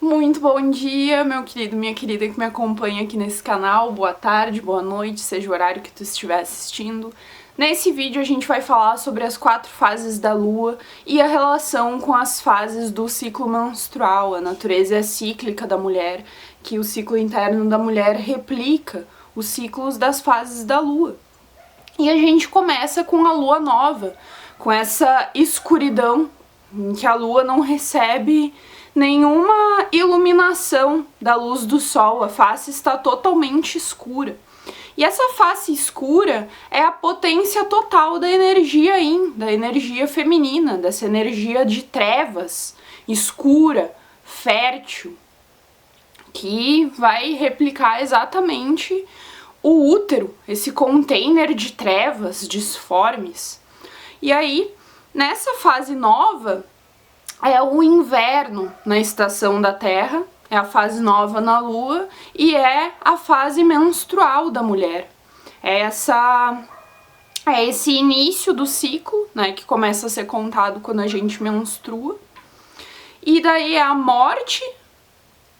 Muito bom dia, meu querido, minha querida que me acompanha aqui nesse canal. Boa tarde, boa noite, seja o horário que tu estiver assistindo. Nesse vídeo a gente vai falar sobre as 4 fases da Lua e a relação com as fases do ciclo menstrual, a natureza cíclica da mulher, que o ciclo interno da mulher replica os ciclos das fases da Lua. E a gente começa com a Lua nova, com essa escuridão em que a Lua não recebe nenhuma iluminação da luz do sol, a face está totalmente escura. E essa face escura é a potência total da energia yin, da energia feminina, dessa energia de trevas, escura, fértil, que vai replicar exatamente o útero, esse container de trevas disformes. E aí, nessa fase nova, é o inverno na estação da Terra, é a fase nova na Lua e é a fase menstrual da mulher. É esse início do ciclo, né, que começa a ser contado quando a gente menstrua. E daí é a morte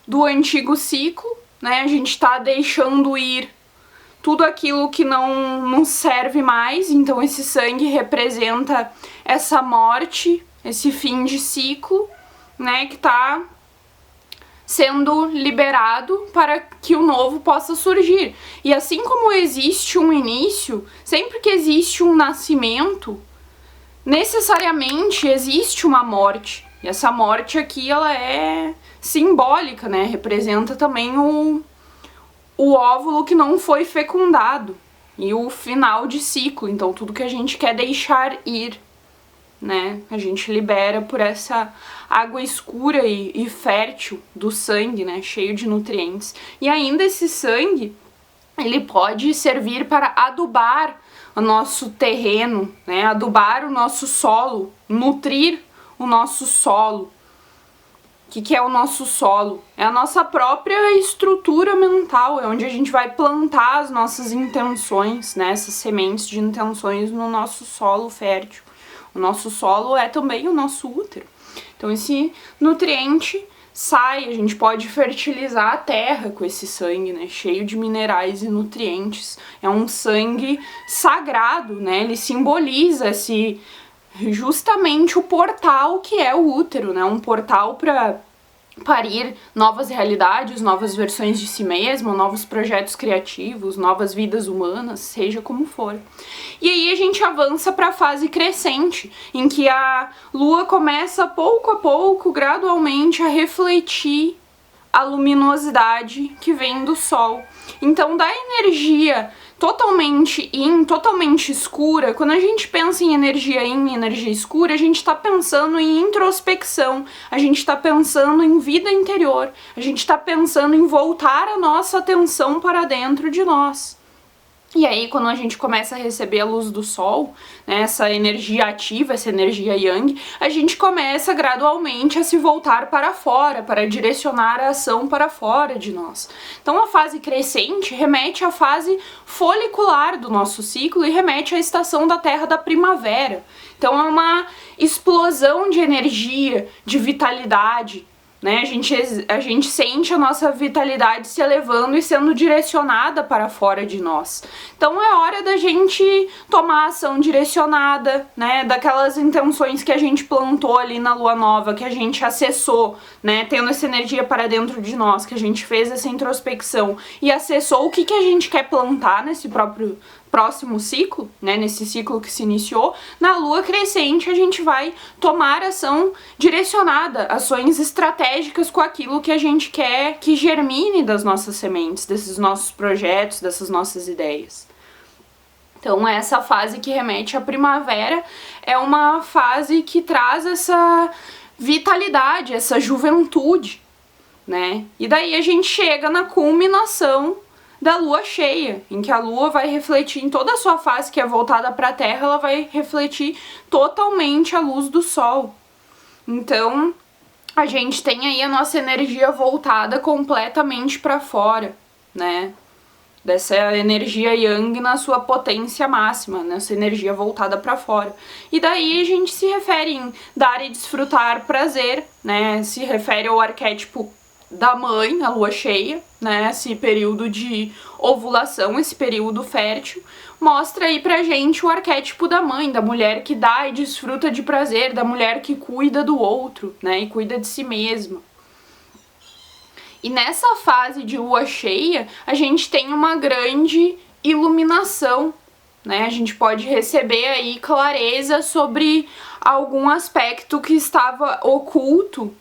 do antigo ciclo, né? A gente tá deixando ir tudo aquilo que não serve mais, então esse sangue representa essa morte, esse fim de ciclo, né, que tá sendo liberado para que o novo possa surgir. E assim como existe um início, sempre que existe um nascimento, necessariamente existe uma morte. E essa morte aqui, ela é simbólica, né, representa também o óvulo que não foi fecundado e o final de ciclo, então tudo que a gente quer deixar ir, né, a gente libera por essa água escura e fértil do sangue, né, cheio de nutrientes. E ainda esse sangue, ele pode servir para adubar o nosso terreno, né, adubar o nosso solo, nutrir o nosso solo. O que é o nosso solo? É a nossa própria estrutura mental, é onde a gente vai plantar as nossas intenções, né, essas sementes de intenções no nosso solo fértil. O nosso solo é também o nosso útero. Então esse nutriente sai, a gente pode fertilizar a terra com esse sangue, né, cheio de minerais e nutrientes. É um sangue sagrado, né, ele simboliza justamente o portal que é o útero, né, um portal para parir novas realidades, novas versões de si mesmo, novos projetos criativos, novas vidas humanas, seja como for. E aí a gente avança para a fase crescente, em que a Lua começa pouco a pouco, gradualmente, a refletir a luminosidade que vem do Sol. Então, da energia totalmente yin, totalmente escura, quando a gente pensa em energia yin, energia escura, a gente está pensando em introspecção, a gente está pensando em vida interior, a gente está pensando em voltar a nossa atenção para dentro de nós. E aí, quando a gente começa a receber a luz do sol, né, essa energia ativa, essa energia yang, a gente começa gradualmente a se voltar para fora, para direcionar a ação para fora de nós. Então, a fase crescente remete à fase folicular do nosso ciclo e remete à estação da Terra da primavera. Então, é uma explosão de energia, de vitalidade, né? A gente sente a nossa vitalidade se elevando e sendo direcionada para fora de nós. Então é hora da gente tomar ação direcionada, né? Daquelas intenções que a gente plantou ali na lua nova, que a gente acessou, né? Tendo essa energia para dentro de nós, que a gente fez essa introspecção e acessou o que a gente quer plantar nesse próximo ciclo, né, nesse ciclo que se iniciou. Na lua crescente a gente vai tomar ação direcionada, ações estratégicas com aquilo que a gente quer que germine das nossas sementes, desses nossos projetos, dessas nossas ideias. Então essa fase que remete à primavera é uma fase que traz essa vitalidade, essa juventude, né? E daí a gente chega na culminação da lua cheia, em que a lua vai refletir em toda a sua face que é voltada para a Terra, ela vai refletir totalmente a luz do sol. Então, a gente tem aí a nossa energia voltada completamente para fora, né? Dessa energia yang na sua potência máxima, nessa energia voltada para fora. E daí a gente se refere em dar e desfrutar prazer, né? Se refere ao arquétipo da mãe, a lua cheia, né, esse período de ovulação, esse período fértil, mostra aí pra gente o arquétipo da mãe, da mulher que dá e desfruta de prazer, da mulher que cuida do outro, né, e cuida de si mesma. E nessa fase de lua cheia, a gente tem uma grande iluminação, né? A gente pode receber aí clareza sobre algum aspecto que estava oculto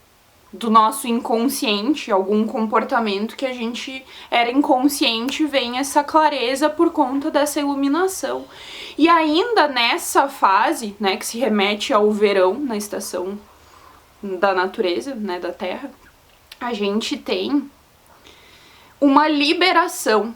do nosso inconsciente, algum comportamento que a gente era inconsciente, vem essa clareza por conta dessa iluminação. E ainda nessa fase, né, que se remete ao verão, na estação da natureza, né, da Terra, a gente tem uma liberação.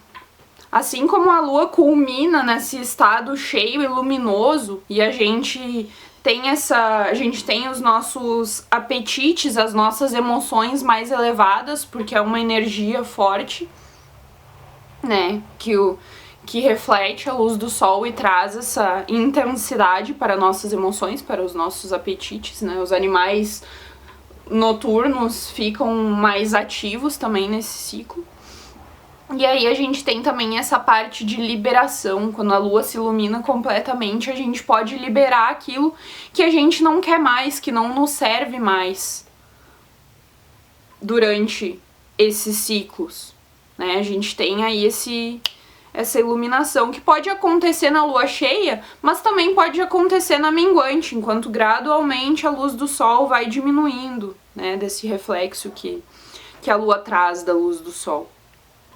Assim como a lua culmina nesse estado cheio e luminoso e a gente tem os nossos apetites, as nossas emoções mais elevadas, porque é uma energia forte, né, que reflete a luz do sol e traz essa intensidade para nossas emoções, para os nossos apetites, né? Os animais noturnos ficam mais ativos também nesse ciclo. E aí a gente tem também essa parte de liberação, quando a lua se ilumina completamente, a gente pode liberar aquilo que a gente não quer mais, que não nos serve mais durante esses ciclos, né? A gente tem aí essa iluminação que pode acontecer na lua cheia, mas também pode acontecer na minguante, enquanto gradualmente a luz do sol vai diminuindo, né, desse reflexo que a lua traz da luz do sol.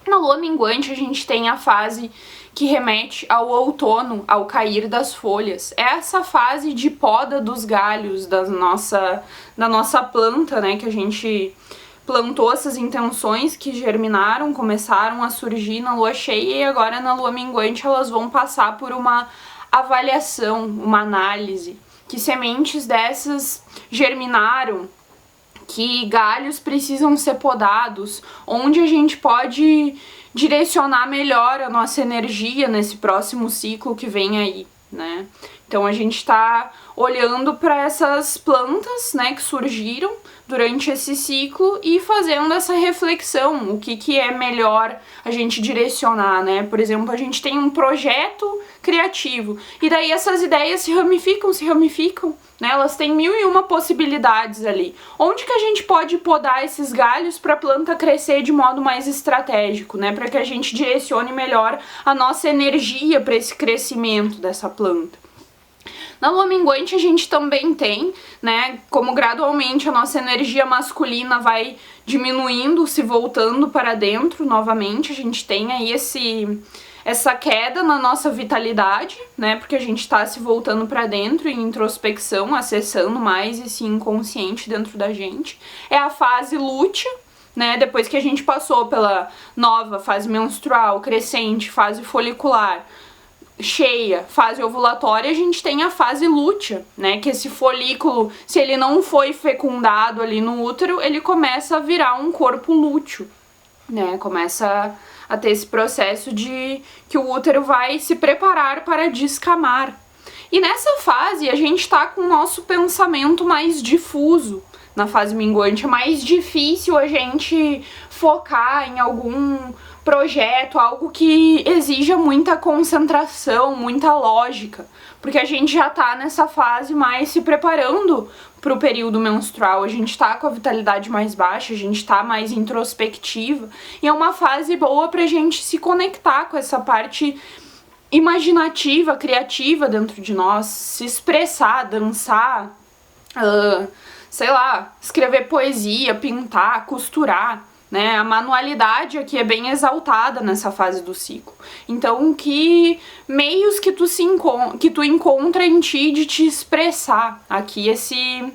Na lua minguante a gente tem a fase que remete ao outono, ao cair das folhas. É essa fase de poda dos galhos da nossa planta, né, que a gente plantou essas intenções que germinaram, começaram a surgir na lua cheia e agora na lua minguante elas vão passar por uma avaliação, uma análise. Que sementes dessas germinaram, que galhos precisam ser podados, onde a gente pode direcionar melhor a nossa energia nesse próximo ciclo que vem aí, né? Então a gente está olhando para essas plantas, né, que surgiram durante esse ciclo e fazendo essa reflexão, o que é melhor a gente direcionar, né? Por exemplo, a gente tem um projeto criativo e daí essas ideias se ramificam, né? Elas têm 1001 possibilidades ali. Onde que a gente pode podar esses galhos para a planta crescer de modo mais estratégico, né? Para que a gente direcione melhor a nossa energia para esse crescimento dessa planta. Na lua minguante a gente também tem, né, como gradualmente a nossa energia masculina vai diminuindo, se voltando para dentro novamente, a gente tem aí essa queda na nossa vitalidade, né, porque a gente está se voltando para dentro em introspecção, acessando mais esse inconsciente dentro da gente. É a fase lútea, né, depois que a gente passou pela nova fase menstrual, crescente, fase folicular, cheia, fase ovulatória, a gente tem a fase lútea, né, que esse folículo, se ele não foi fecundado ali no útero, ele começa a virar um corpo lúteo, né, começa a ter esse processo de que o útero vai se preparar para descamar. E nessa fase a gente tá com o nosso pensamento mais difuso. Na fase minguante é mais difícil a gente focar em algum projeto, algo que exija muita concentração, muita lógica, porque a gente já tá nessa fase mais se preparando pro período menstrual, a gente tá com a vitalidade mais baixa, a gente tá mais introspectiva, e é uma fase boa pra gente se conectar com essa parte imaginativa, criativa dentro de nós, se expressar, dançar, sei lá, escrever poesia, pintar, costurar, né? A manualidade aqui é bem exaltada nessa fase do ciclo. Então, que meios que tu encontra em ti de te expressar. Aqui esse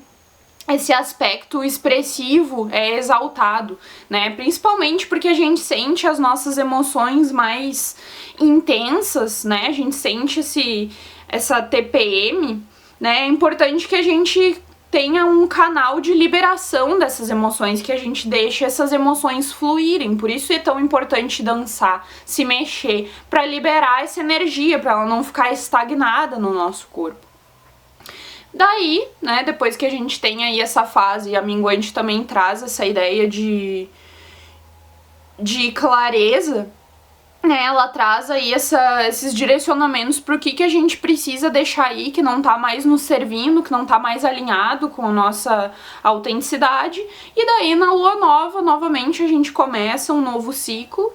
aspecto expressivo é exaltado, né? Principalmente porque a gente sente as nossas emoções mais intensas, né? A gente sente essa TPM, né? É importante que a gente tenha um canal de liberação dessas emoções, que a gente deixe essas emoções fluírem. Por isso é tão importante dançar, se mexer, para liberar essa energia, para ela não ficar estagnada no nosso corpo. Daí, né, depois que a gente tem aí essa fase, a minguante também traz essa ideia de de clareza, né, ela traz aí esses direcionamentos pro que a gente precisa deixar aí, que não tá mais nos servindo, que não tá mais alinhado com a nossa autenticidade. E daí na lua nova, novamente, a gente começa um novo ciclo,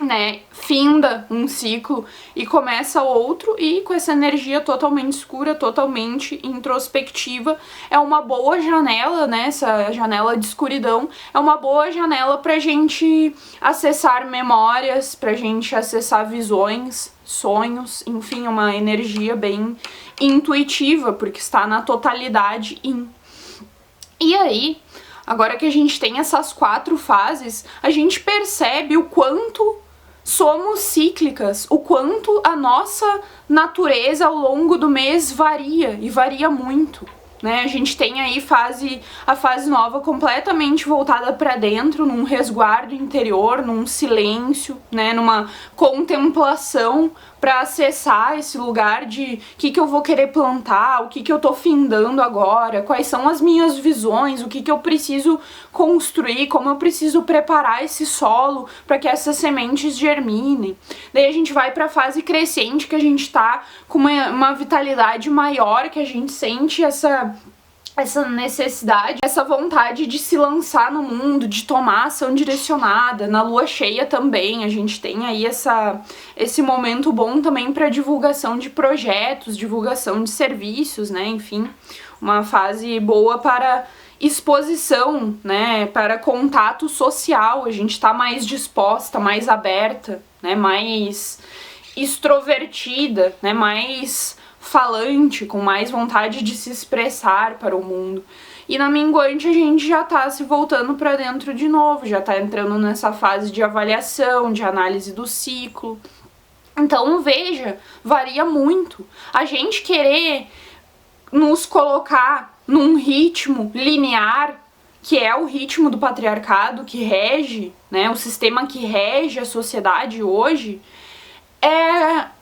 né, finda um ciclo e começa outro, e com essa energia totalmente escura, totalmente introspectiva, é uma boa janela, né, essa janela de escuridão é uma boa janela pra gente acessar memórias, pra gente acessar visões, sonhos, enfim, uma energia bem intuitiva, porque está na totalidade E aí, agora que a gente tem essas 4 fases, a gente percebe o quanto somos cíclicas, o quanto a nossa natureza ao longo do mês varia, e varia muito, né? A gente tem aí a fase nova completamente voltada para dentro, num resguardo interior, num silêncio, né? Numa contemplação para acessar esse lugar de o que eu vou querer plantar, o que eu tô findando agora, quais são as minhas visões, o que eu preciso construir, como eu preciso preparar esse solo para que essas sementes germinem. Daí a gente vai para a fase crescente, que a gente tá com uma vitalidade maior, que a gente sente essa necessidade, essa vontade de se lançar no mundo, de tomar ação direcionada. Na lua cheia também a gente tem aí esse momento bom também para divulgação de projetos, divulgação de serviços, né? Enfim, uma fase boa para exposição, né? Para contato social. A gente tá mais disposta, mais aberta, né? Mais extrovertida, né? Mais falante, com mais vontade de se expressar para o mundo. E na minguante a gente já tá se voltando para dentro de novo, já tá entrando nessa fase de avaliação, de análise do ciclo. Então veja, varia muito. A gente querer nos colocar num ritmo linear, que é o ritmo do patriarcado que rege, né, o sistema que rege a sociedade hoje,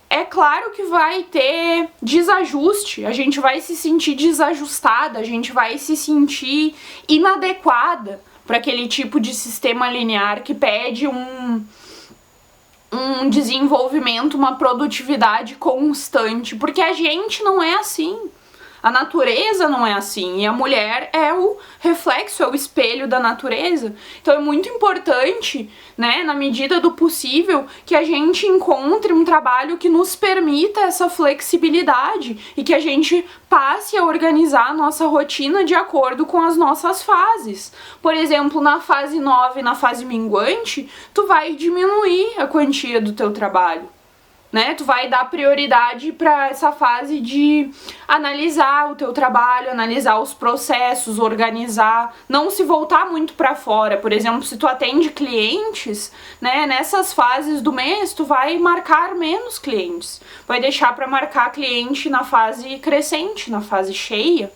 é claro que vai ter desajuste, a gente vai se sentir desajustada, a gente vai se sentir inadequada para aquele tipo de sistema linear que pede um desenvolvimento, uma produtividade constante, porque a gente não é assim. A natureza não é assim, e a mulher é o reflexo, é o espelho da natureza. Então é muito importante, né, na medida do possível, que a gente encontre um trabalho que nos permita essa flexibilidade e que a gente passe a organizar a nossa rotina de acordo com as nossas fases. Por exemplo, na fase 9, na fase minguante, tu vai diminuir a quantia do teu trabalho, né? Tu vai dar prioridade para essa fase de analisar o teu trabalho, analisar os processos, organizar, não se voltar muito para fora. Por exemplo, se tu atende clientes, né, nessas fases do mês tu vai marcar menos clientes. Vai deixar para marcar cliente na fase crescente, na fase cheia.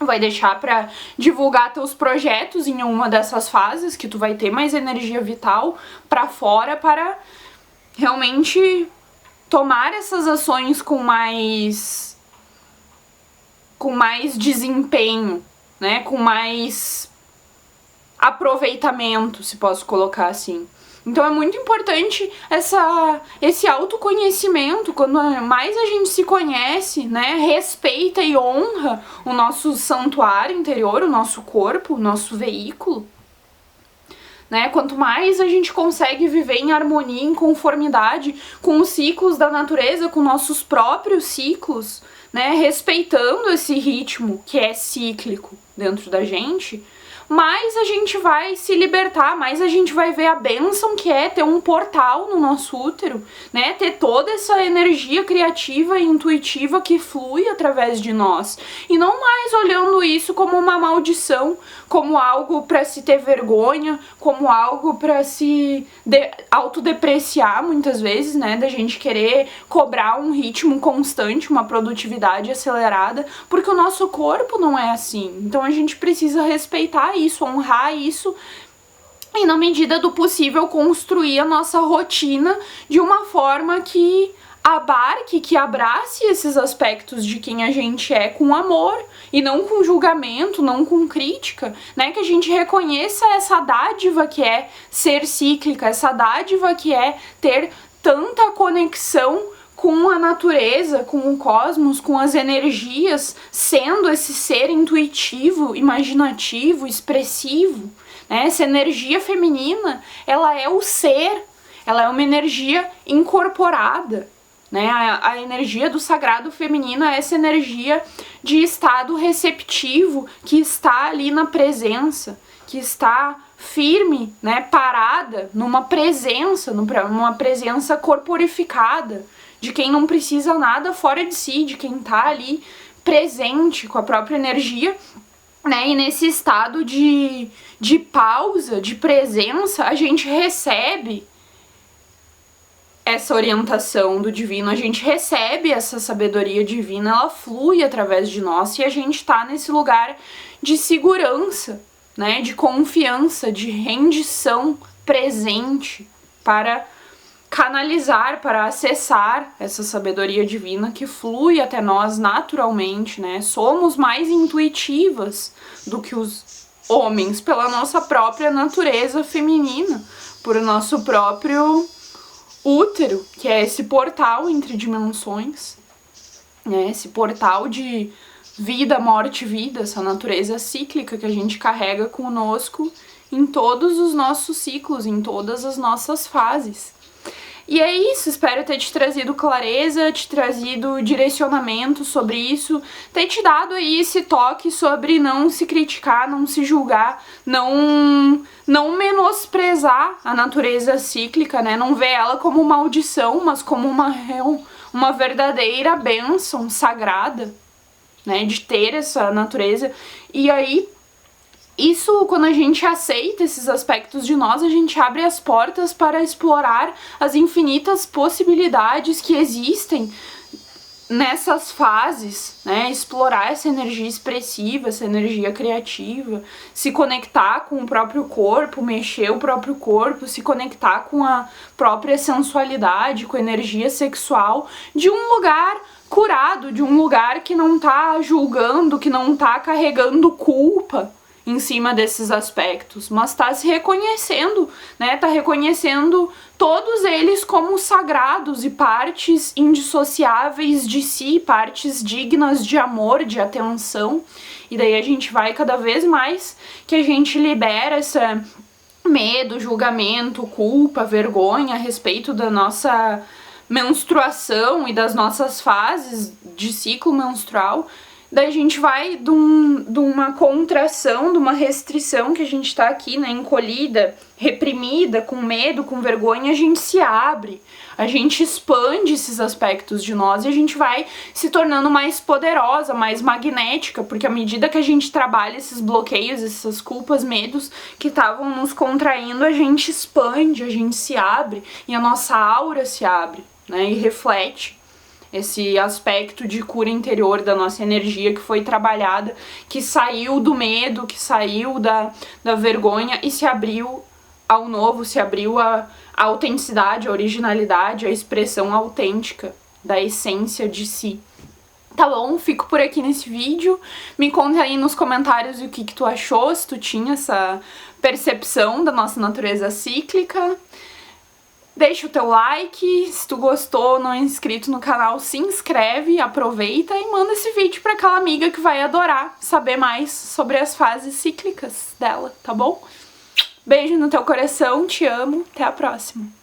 Vai deixar para divulgar teus projetos em uma dessas fases que tu vai ter mais energia vital para fora, para realmente tomar essas ações com mais desempenho, né? Com mais aproveitamento, se posso colocar assim. Então é muito importante esse autoconhecimento. Quando mais a gente se conhece, né, respeita e honra o nosso santuário interior, o nosso corpo, o nosso veículo, né? Quanto mais a gente consegue viver em harmonia, em conformidade com os ciclos da natureza, com nossos próprios ciclos, né? Respeitando esse ritmo que é cíclico dentro da gente, mais a gente vai se libertar, mais a gente vai ver a bênção que é ter um portal no nosso útero, né? Ter toda essa energia criativa e intuitiva que flui através de nós. E não mais olhando isso como uma maldição, como algo para se ter vergonha, como algo para se autodepreciar muitas vezes, né? Da gente querer cobrar um ritmo constante, uma produtividade acelerada, porque o nosso corpo não é assim. Então a gente precisa respeitar isso, honrar isso e, na medida do possível, construir a nossa rotina de uma forma que abarque, que abrace esses aspectos de quem a gente é com amor e não com julgamento, não com crítica, né? Que a gente reconheça essa dádiva que é ser cíclica, essa dádiva que é ter tanta conexão com a natureza, com o cosmos, com as energias, sendo esse ser intuitivo, imaginativo, expressivo, né? Essa energia feminina, ela é o ser, ela é uma energia incorporada, né? A energia do sagrado feminino é essa energia de estado receptivo que está ali na presença, que está firme, né? Parada numa presença corporificada, de quem não precisa nada fora de si, de quem tá ali presente com a própria energia, né? E nesse estado de pausa, de presença, a gente recebe essa orientação do divino, a gente recebe essa sabedoria divina, ela flui através de nós e a gente tá nesse lugar de segurança, né? De confiança, de rendição presente para canalizar, para acessar essa sabedoria divina que flui até nós naturalmente, né? Somos mais intuitivas do que os homens pela nossa própria natureza feminina, por nosso próprio útero, que é esse portal entre dimensões, né? Esse portal de vida, morte, vida, essa natureza cíclica que a gente carrega conosco em todos os nossos ciclos, em todas as nossas fases. E é isso, espero ter te trazido clareza, te trazido direcionamento sobre isso, ter te dado aí esse toque sobre não se criticar, não se julgar, não menosprezar a natureza cíclica, né? Não ver ela como maldição, mas como uma verdadeira bênção sagrada, né? De ter essa natureza. E aí, isso, quando a gente aceita esses aspectos de nós, a gente abre as portas para explorar as infinitas possibilidades que existem nessas fases, né? Explorar essa energia expressiva, essa energia criativa, se conectar com o próprio corpo, mexer o próprio corpo, se conectar com a própria sensualidade, com a energia sexual, de um lugar curado, de um lugar que não tá julgando, que não tá carregando culpa em cima desses aspectos, mas tá se reconhecendo, né? Tá reconhecendo todos eles como sagrados e partes indissociáveis de si, partes dignas de amor, de atenção. E daí a gente vai cada vez mais que a gente libera esse medo, julgamento, culpa, vergonha a respeito da nossa menstruação e das nossas fases de ciclo menstrual. Daí a gente vai de uma contração, de uma restrição que a gente tá aqui, né, encolhida, reprimida, com medo, com vergonha, a gente se abre, a gente expande esses aspectos de nós e a gente vai se tornando mais poderosa, mais magnética, porque à medida que a gente trabalha esses bloqueios, essas culpas, medos que estavam nos contraindo, a gente expande, a gente se abre e a nossa aura se abre, né, e reflete esse aspecto de cura interior da nossa energia que foi trabalhada, que saiu do medo, que saiu da vergonha e se abriu ao novo, se abriu a autenticidade, a originalidade, a expressão autêntica da essência de si. Tá bom? Fico por aqui nesse vídeo. Me conta aí nos comentários o que tu achou, se tu tinha essa percepção da nossa natureza cíclica. Deixa o teu like, se tu gostou, não é inscrito no canal, se inscreve, aproveita e manda esse vídeo pra aquela amiga que vai adorar saber mais sobre as fases cíclicas dela, tá bom? Beijo no teu coração, te amo, até a próxima!